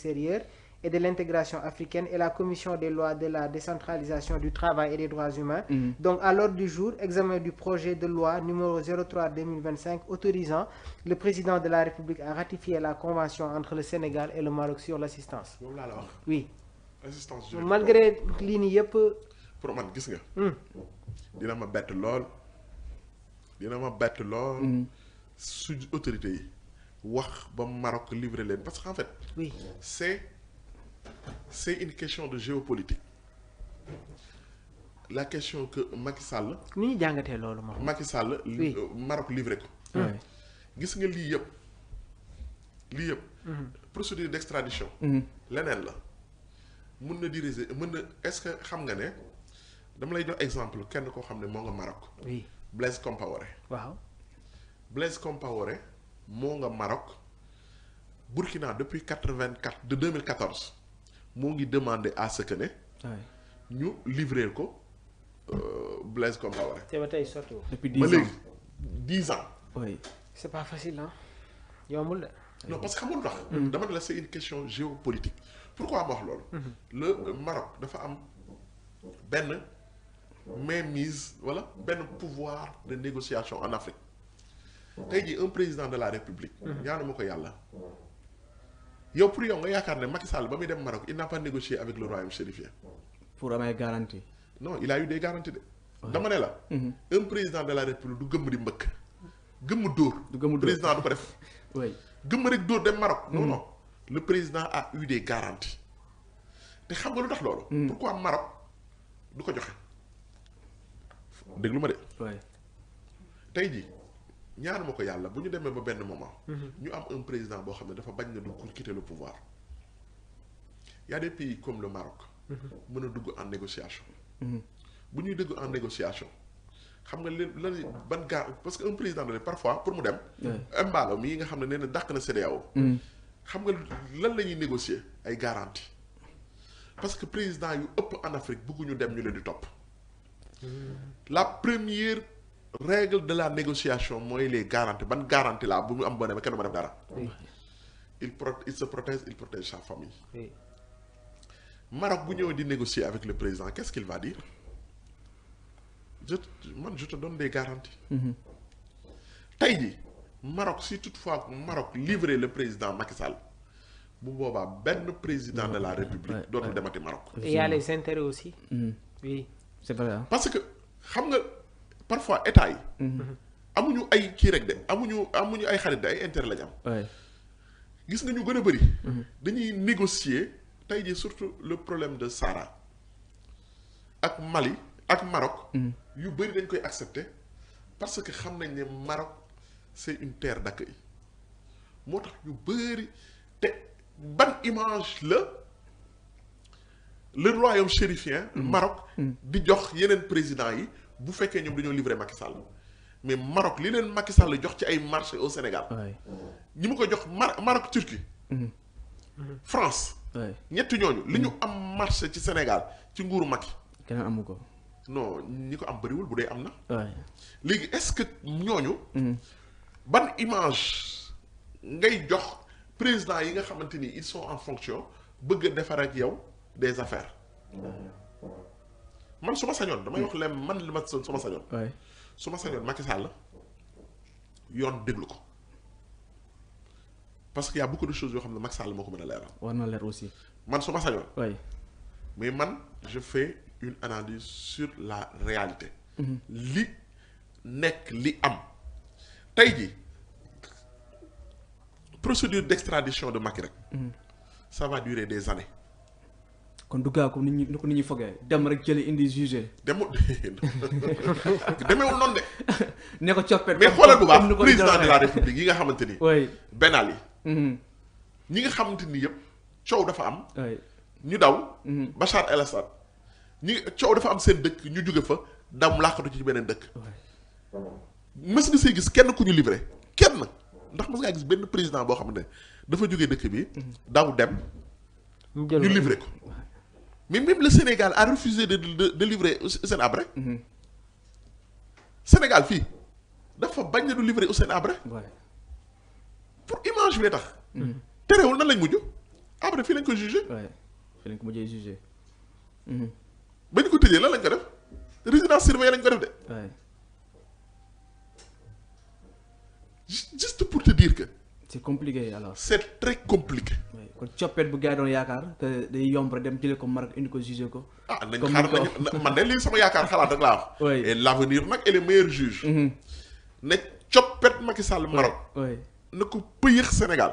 extérieures et de l'intégration africaine et la commission des lois de la décentralisation du travail et des droits humains. Donc à l'ordre du jour, examen du projet de loi numéro 03/2025 autorisant le président de la République à ratifier la convention entre le Sénégal et le Maroc sur l'assistance. moom laa la wax. Oui. assistance juridique Malgré lii nii yëpp. pour man gis nga. dina ma bett lool. su autorité yi wax ba Maroc livrer leen parce que en fait. Oui. c'est une question de géopolitique. La question que Macky Sall. ni ñu jàngatee loolu moom. Macky Sall. Oui. Maroc livré ko. gis nga lii yëpp. procédure d'extradition. leneen la mun na diriger mën na est-ce que xam nga ne dama lay jox exemple kenn koo xam ne moo nga Maroc. Oui. Blaise Compaoré. waaw. Blaise Compaoré moo nga Maroc Burkina depuis 2014 moo ngi demander à ce que ne. ñu livrer ko Blaise Compaoré. te ba tey surtout. depuis 10 ba ans léegi 10 ans. oui. c'est pas facile hein yombul de. non parce que xamul tax. dama ne la c'est une question géopolitique. pourquoi ma wax loolu. le Maroc dafa am benn mainmise wala benn pouvoir de négociation en Afrique tey jii un président de la République. ñaanu ma ko yàlla. yow pour yow nga yaakaar ne Macky Sall ba muy dem Maroc il n'a pas négocié avec le royaume chérifien. pour amay garantie. non il a eu des garanties de. dama ne la. un président de la République du gëmm di mbëkk. gëmm dóor. du gëmm dóor président du ko def. oui. gëmm rek dóor dem Maroc. non non le président a eu des garanties. te xam nga lu tax loolu. pourquoi Maroc du ko joxe. déglu ma de. oui. tey jii ñaanu ma ko yàlla bu ñu demee ba benn moment. ñu am un président boo xam ne dafa bañ na du pour quitter le pouvoir. y a des pays comme le Maroc. mën a dugg en négociation. bu ñuy dugg en négociation xam nga lan ban gaa parce que un président de parfois pour mu dem. Embalo mii nga xam ne nee na dàq na CEDEAO. xam nga lan la ñuy négocier ay garanties. parce que président yu ëpp en Afrique bëgguñu dem ñu leen di topp. la première règle de la négociation mooy les garanties ban garantie laa bu mu am boo demee kenn du ma def dara. il se protège il protège sa famille. Oui. Maroc bu ñëwee di négocier avec le président qu'est-ce qu'il va dire je te donne des garanties. tey jii Maroc si toutefois Maroc livrer le président Macky Sall bu boobaa benn président de la République dootul demati Maroc. Et il y a les intérêts aussi. Oui. c'est vrai. parce que xam nga parfois état yi. amuñu ay kii rek de amuñu ay xarit de ay intérêt lañu am. gis nga ñu gën a bëri. dañuy négocier tey jii surtout le problème de Sahara ak Mali ak Maroc. yu bëri dañ koy accepter parce que xam nañ ne Maroc c'est une terre d'accueil moo tax yu bëri te ban image la le royaume chérifien. Maroc di jox yeneen présidents yi bu fekkee ñoom dañoo livrer Macky Sall mais Maroc li leen Macky Sall jox ci ay marché au Sénégal. ñi mu ko jox Maroc Turquie. France. ñetti ñooñu li ñu am marché ci Sénégal ci nguuru Macky. keneen amu ko. non ñi ko am bëriwul bu dee am na. léegi est-ce que ñooñu. ban image ngay jox président yi nga xamante ni ils sont en fonction bëgg a defar ak yow des affaires. man su ma sañoon damay wax leen man li ma su ma sañoon. su ma sañoon Macky Sall yoon déglu ko parce que y a beaucoup de choses yoo xam ne Macky Sall moo ko mën a leeral. war na leer aussi. man su ma sañoon. mais man je fais une analyse sur la réalité. li nekk li am. tey jii procédure d'extradition de Macky rek. ça va durer des années. kon du gaaw comme ni ko nit ñi fogee dem rek jëli indi jugé. demeewul noonu de. ne ko coppet mais xoolal bu baax président de la république yi nga xamante ni. Ben Ali. ñi nga xamante ni yëpp coow dafa am. ñu daw. Bachar el-Assad ñi coow dafa am seen dëkk ñu jóge fa daw làqatu ci beneen dëkk. mës nga see gis kenn ku ñu livré kenn ndax mës ngaa gis benn président boo xam ne dafa jógee dëkk bi daw dem. ñu livré ko. mais même le Sénégal a refusé de livrer Hissène Habré. Sénégal fii dafa bañ na du livrer Hissène Habré. pour image bi tax. terewul nan lañ mujj après fii lañ ko jugé. waaye fii lañ ko mujjee jugé. ba ñu ko tëjee lan lañ ko def résidence surveillée lañ ko def de. waaye. juste pour te dire que. c'est compliqué alors. c'est très compliqué. oui kon coppet bu gars yi doon yaakaar que day yomb rek dem jëlee ko Maroc indi ko jugé ko. ah nañ xaar nañu man de lii sama yaakaar xalaat rek laa wax. oui et l'avenir nag est le meilleur juge. ne coppet Macky Sall Maroc. oui na ko pëyëx Sénégal.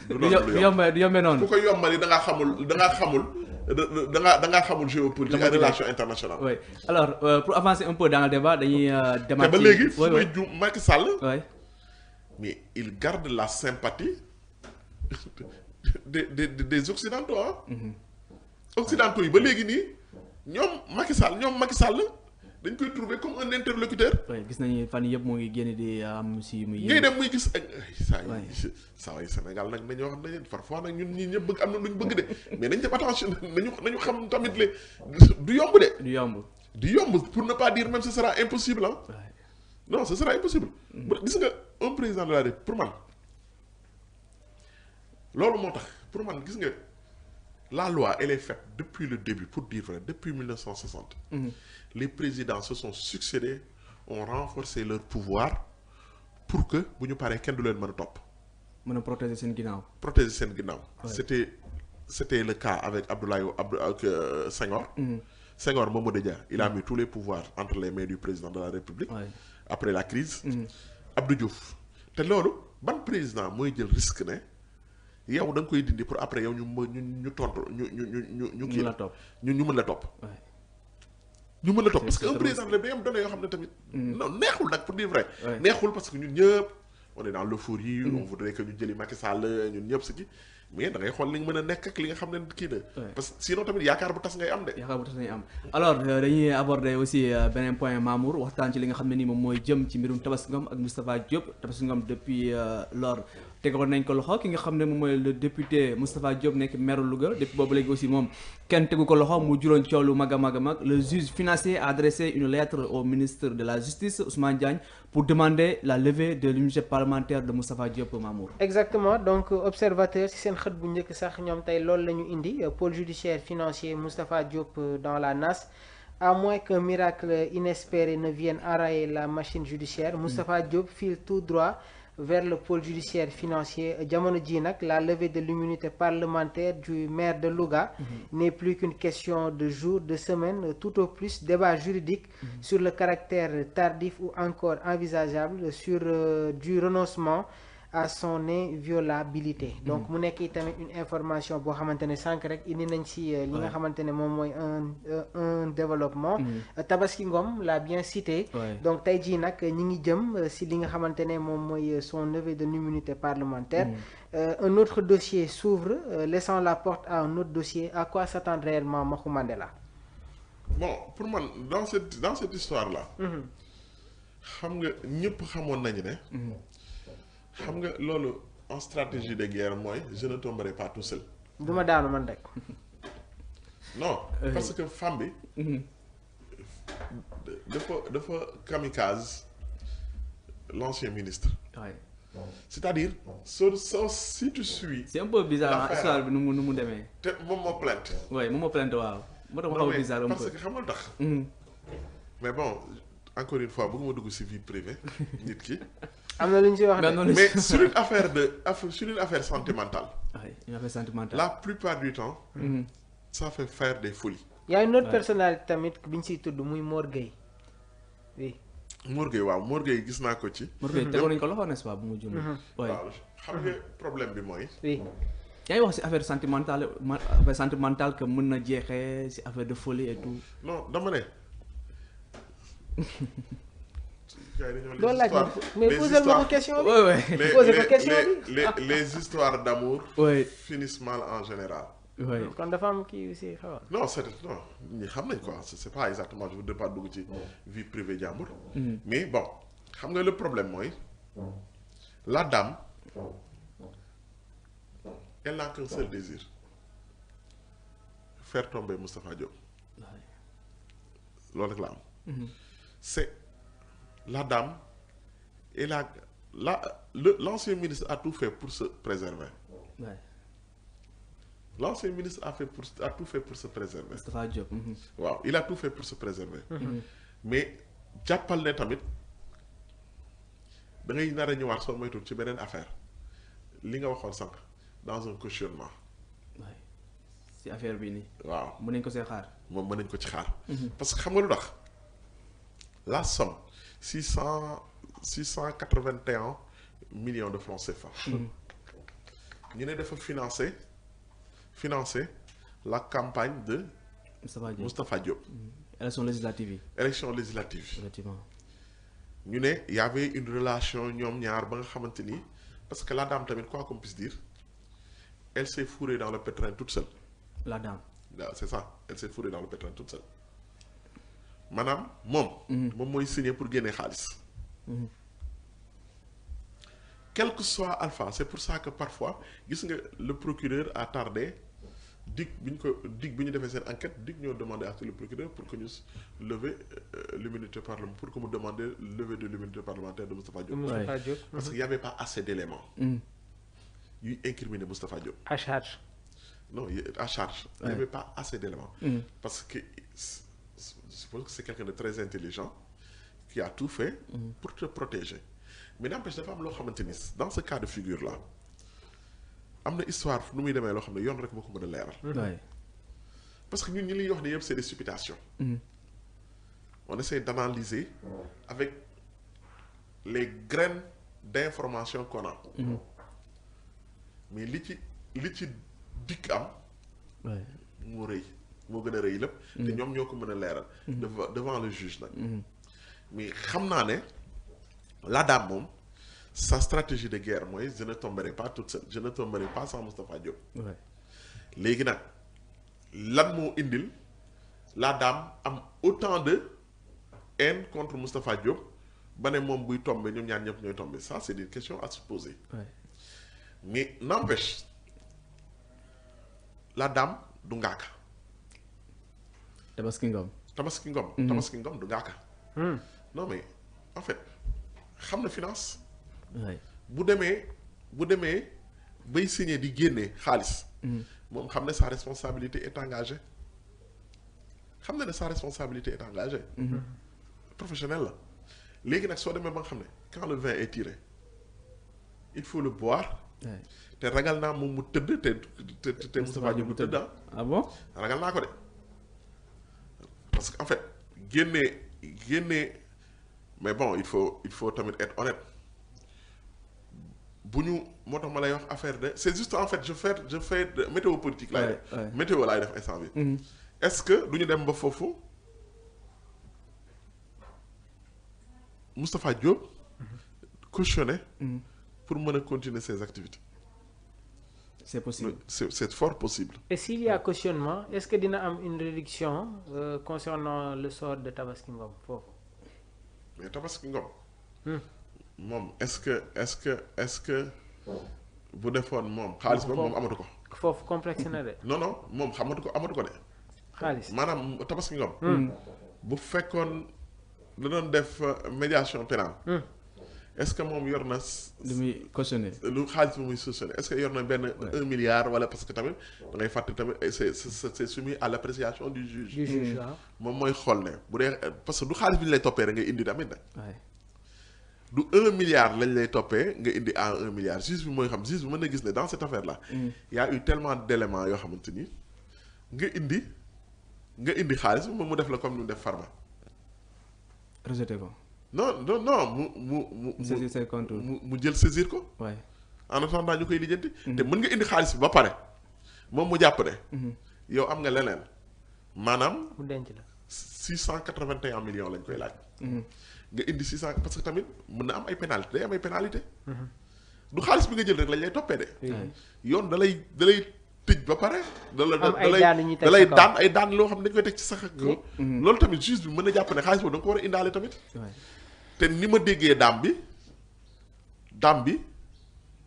du yombee noonu. ku ko yombali da ngaa xamul da ngaa xamul géopolitique ak relation internationale. oui alors pour avancer un peu dans le débat dañuy démarrer. te ba léegi fu muy ju Macky Sall. oui mais il garde la sympathie des occidentaux ah. occidentaux yi ba léegi nii ñoom Macky Sall dañ koy trouver comme un interlocuteur. oui gis nañu fan yëpp moo ngi génn di am si muy. ngay dem muy gis ak saa yi Sénégal nag nañoo xam ne parfois nag ñun ñii ñëpp bëgg am na lu ñu bëgg de mais nañ def attention nañu xam tamit le du yomb de. du yomb pour ne pas dire même ce sera impossible ah. non ce sera impossible. gis nga un président de la République pour man loolu moo tax pour man gis nga la loi elle est faite depuis le début pour dire vrai depuis 1960. Les présidents se sont succédés ont renforcé leur pouvoir pour que bu ñu paree kenn du leen mën a topp. mën a protéger seen ginnaaw. C'était le cas avec Senghor. Senghor Mamadou Dia il a mis tous les pouvoirs entre les mains du président de la République. Après la crise. Abdou Diouf te loolu ban président mooy jël risque ne yow da nga koy dindi pour après yow ñu tontu ñu kii la ñu mën la topp. ñu mën la topp parce que un président day am données yoo xam ne tamit. non neexul nag pour dire vrai. neexul parce que ñun ñëpp on est dans l'euphorie. on voudrait que ñu jëli Macky Sall ñun ñëpp si ki mais da ngay xool li nga mën a nekk ak li nga xam ne kii na. parce que sinon tamit yaakaar bu tas ngay am de. yaakaar bu tas ngay am alors dañuy aborder aussi beneen point Mamour waxtaan ci li nga xam ne nii moom mooy jëm ci mbirum Tabaski Ngom ak Moustapha Diop Tabaski Ngom depuis lors tegoon nañ ko loxo ki nga xam ne moom mooy le député Moustapha Diop nekk maire Louga depuis boobu léegi aussi moom kenn tegu ko loxo mu juróon coow lu mag a mag le juge financier a adressé une lettre au ministre de la justice Ousmane Diagne pour demander la levée de l'immunité parlementaire de Moustapha Diop Mamour. exactement donc observateur ci seen xët bu njëkk sax ñoom tey loolu la ñu indi pôle judiciaire financier Moustapha Diop dans la NAS. À moins qu'un miracle inespéré ne vienne enrayer la machine judiciaire Moustapha Diop file tout droit vers le pôle judiciaire financier jamono ji nag la levée de l'immunité parlementaire du maire de Louga n'est plus qu'une question de jours, de semaines, tout au plus débat juridique sur le caractère tardif ou encore envisageable sur du renoncement à son inviolabilité. Donc mu nekk tamit une information boo xamante ne sànq rek indi nañ ci li nga xamante ne moom mooy un développement. Tabaski Ngom l'a bien cité. Donc tey jii nag ñi ngi jëm si li nga xamante ne moom mooy son levée de l'immunité parlementaire. Un autre dossier s'ouvre laissant la porte à un autre dossier. À quoi s'attendre réellement Maxu Mandela? Bon pour man dans cette histoire là. xam nga ñëpp xamoon nañu ne. xam nga loolu en stratégie de guerre mooy je ne tomberai pas tout seul. du ma daanu man rek. non parce que femme bi. dafa kamikaze l'ancien ministre. c'est-à-dire si tu suis. c'est un peu bizarre histoire bi nu mu demee. te moom moo plainte. oui moom moo plainte waaw. moo tax mu xaw a bizarre un peu parce que xam nga tax. mais bon encore une fois bëgguma dugg ci vie privée nit ki. am na lu ñu ci wax mais sur une affaire sentimentale. oui une affaire sentimentale. la plupart du temps. ça fait faire des folies. y a une autre personnalité tamit bi ñu siy tudd muy Mor Gueye. oui. Mor Gueye waaw Mor Gueye gis naa ko ci. Mor Gueye tegoon nañu ko loxo n'est-ce pas bu mu juum. waaw xam nga problème bi mooy. oui. yaa ngi wax ci affaire sentimentale que mën na jeexee ci affaire de folie et tout. non dama ne. loolu laaj mais posé ma ko question bi. posé ko question bi les histoires d'amour. finissent mal en général. kon dafa am kii aussi xaw non ñi xam nañ quoi c'est pas exactement je voudrais pas dugg ci vie privée jàmbur. mais bon xam nga le problème mooy la dame elle n'a qu'un seul désir faire tomber Moustapha Diop loolu rek la am. c'est la dame et l'ancien ministre a tout fait pour se préserver. l'ancien ministre a tout fait pour se préserver. Moustapha Diop. waaw il a tout fait pour se préserver. mais jàppal ne tamit da ngay nar a ñëwaat soo moytuwul ci beneen affaire li nga waxoon sànq dans un cautionnement. waay si affaire bi nii. waaw mën nañ ko see xaar. moom mën nañ ko ci xaar. parce que xam nga lu tax la somme 681 millions de francs CFA. ñu ne dafa financer la campagne de Moustapha Diop. élection législative yi. élection législative. effectivement. ñu ne y avait une relation ñoom ñaar ba nga xamante ni parce que la dame tamit quoi qu'on puisse dire elle s'est fourrée dans le pétrin toute seule. la dame. waaw c'est ça elle s'est fourrée dans le pétrin toute seule maanaam moom. moom mooy signé pour génne xaalis. Quel que soit Alpha c'est pour ça que parfois gis nga le procureur a tardé dig bi ñu defee seen enquête dig ñoo demandé à tout le procureur pour que ñu lever l'immunité parlementaire pour que mu demander levée de l'immunité parlementaire de Moustapha Diop. Moustapha Diop. Parce qu'il y avait pas assez d'éléments yuy incriminer Moustapha Diop. À charge. Non à charge. Il n'y avait pas assez d'éléments. Parce que je suppose que c'est quelqu'un de très intelligent qui a tout fait pour te protéger. Mais n'empêche dafa am loo xamante ni dans ce cas de figure là am na histoire nu muy demee loo xam ne yoon rek moo ko mën a leeral. Parce que ñun ñi liy wax ne yëpp c'est des supputations. On essaie d'analyser avec les graines d'information qu'on a. Mais li ci dikk am. moo rëy moo gën a rëy lépp. te ñoom ñoo ko mën a leeral. devant le juge nag. mais xam naa ne. La dame moom sa stratégie de guerre mooy je ne tomberai pas toute seule je ne tomberai pas sans Moustapha Diop. léegi nag lan moo indil la dame am autant de haine contre Moustapha Diop ba ne moom buy tomber ñoom ñaar ñëpp ñooy tomber ça c'est des questions à se poser. mais n'empêche la dame du ngaaka. Tabaski Ngom. Tabaski Ngom du ngaaka. non mais en fait. xam na finance. bu demee bay signé di génne xaalis. moom xam ne sa responsabilité est engagée. xam na ne sa responsabilité est engagée. professionnel la léegi nag soo demee ba nga xam ne quand le vin est tiré il faut le boire. te ragal naa moom mu tëdd te Moustapha Diop mu tëdd ah bon ragal naa ko de parce que en fait génne. mais bon il faut tamit être honnête bu ñu moo tax ma lay wax affaire de c'est juste en fait je fais de météo politique laay def météo laay def instant bi est-ce que du ñu dem ba foofu Moustapha Diop cautionné pour mën a continuer ses activités. C'est possible. C'est fort possible. Et s'il y a cautionnement est-ce que dina am une réduction concernant le sort de Tabaski Ngom foofu. Mais Tabaski Ngom moom est-ce que bu defoon moom xaalis ba moom amatu ko. foofu complexe na de. non moom amatu ko de. xaalis maanaam Tabaski Ngom. bu fekkoon da doon def médiation pénale. est-ce que moom yor na. lu muy cautionné. lu xaalis bi muy cautionné est-ce que yor na benn 1 milliard wala parce que tamit da ngay fàtte tamit c'est soumis à l'appréciation du juge. du juge waaw. moom mooy xool ne bu dee parce que du xaalis bi ñu lay toppee rek nga indi tamit nag. du 1 milliard lañ lay toppee nga indi à 1 milliard juge bi mooy xam juge bi mën na gis ne dans cette affaire là. y a eu tellement d'éléments yoo xamante ni nga indi xaalis bi moom mu def la comme ni mu def Farba. rejeté ko. non mu saisir ses comptes. mu jël saisir ko. waay en attendant ñu koy lijjanti. te mën nga indi xaalis bi ba pare moom mu jàpp ne. yow am nga leneen maanaam. mu denc la. 681 millions lañ koy laaj. nga indi 600 parce que tamit mën na am ay pénalité day am ay pénalité. du xaalis bi nga jël rek lañ lay toppee de. yoon da lay tëj ba pare. da lay daan ay daan loo xam ne dañ koy teg ci sax ak loolu tamit juge bi mën na jàpp ne xaalis boobu da nga ko war a indaale tamit. te ni ma déggee daam bi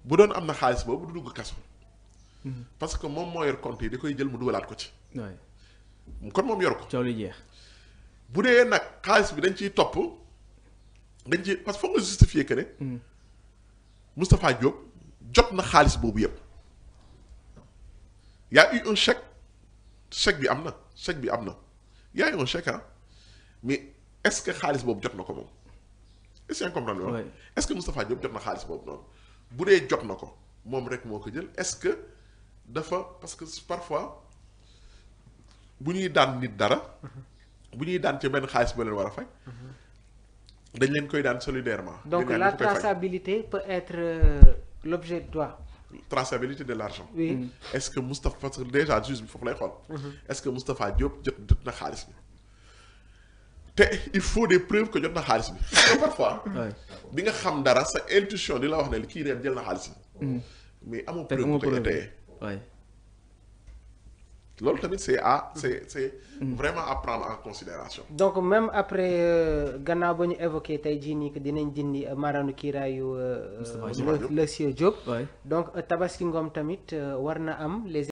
bu doon am na xaalis boobu du dugg kaso. parce que moom moo yor compte yi da koy jël mu dugalaat ko ci. kon moom yor ko. coow li jeex. bu dee nag xaalis bi dañ ciy topp parce que foog nga justifier que ne. Moustapha Diop jot na xaalis boobu yëpp. y a eu un chèque bi am na y a eu un chèque mais est-ce que xaalis boobu jot na ko moom est-ce que comprendre nga est-ce que Moustapha Diop jot na xaalis boobu noonu bu dee jot na ko moom rek moo ko jël est-ce que dafa parce que parfois bu ñuy daan nit dara bu ñuy daan ci benn xaalis ba leen war a fay dañ leen koy daan solidairement. donc la traçabilité peut être l'objet de droit. Traçabilité de l'argent. Oui. Est-ce que Moustapha parce que déjà juge bi foofu lay xool. Est-ce que Moustapha Diop jot na xaalis bi te il faut des preuves que jot na xaalis bi. parfois. di nga xam dara sa intuition di la wax ne kii rek jël na xaalis bi. mais amoo preuve bu ko étayé. loolu tamit c'est vraiment à prendre en considération. donc même après gannaaw ba ñu évoqué tey jii nii que dinañ dindi maanaam kiiraayu. le Sieur Diop. donc Tabaski Ngom tamit war na am les.